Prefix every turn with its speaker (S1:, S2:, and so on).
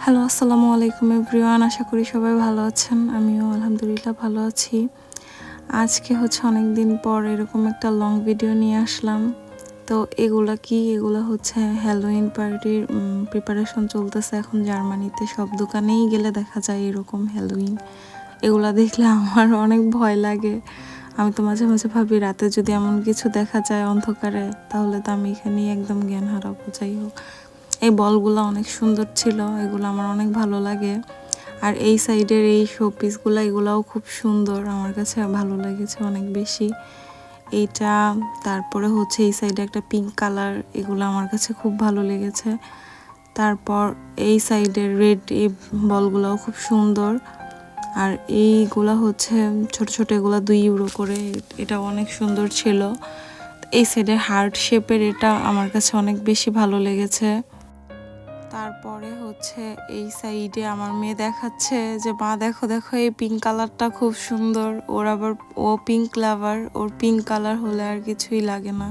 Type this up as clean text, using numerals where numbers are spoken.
S1: Hello, আসসালামু আলাইকুম everyone. আশা করি সবাই ভালো আছেন। আমিও আলহামদুলিল্লাহ ভালো আছি। আজকে অনেক দিন পর এরকম একটা লং ভিডিও নিয়ে আসলাম। তো এগুলা হচ্ছে হ্যালোইন পার্টির প্রিপারেশন চলতেছে এখন জার্মানিতে। সব দোকানেই গেলে দেখা যায় এরকম হ্যালোইন। এগুলা দেখলে আমার অনেক ভয় লাগে। আমি তো মাঝে মাঝে ভাবি রাতে যদি এমন কিছু দেখা যায় অন্ধকারে, তাহলে তো আমি এখানেই একদম জ্ঞান হারাবো। যাই হোক, এই বলগুলো অনেক সুন্দর ছিল, এগুলো আমার অনেক ভালো লাগে। আর এই সাইডের এই শোপিসগুলো এগুলাও খুব সুন্দর, আমার কাছে ভালো লেগেছে অনেক বেশি। এইটা তারপরে এই সাইডে একটা পিঙ্ক কালার, এগুলো আমার কাছে খুব ভালো লেগেছে। তারপর এই সাইডের রেড এই বলগুলোও খুব সুন্দর। আর এইগুলা ছোট ছোট, এগুলা 2 ইউরো করে, এটা অনেক সুন্দর ছিল। এই সাইডে হার্ট শেপের এটা আমার কাছে অনেক বেশি ভালো লেগেছে। তারপরে এই সাইডে আমার মেয়ে দেখাচ্ছে যে মা দেখো দেখো এই পিঙ্ক কালারটা খুব সুন্দর। ও পিঙ্ক লাভার, ওর পিঙ্ক কালার হলে আর কিছুই লাগে না।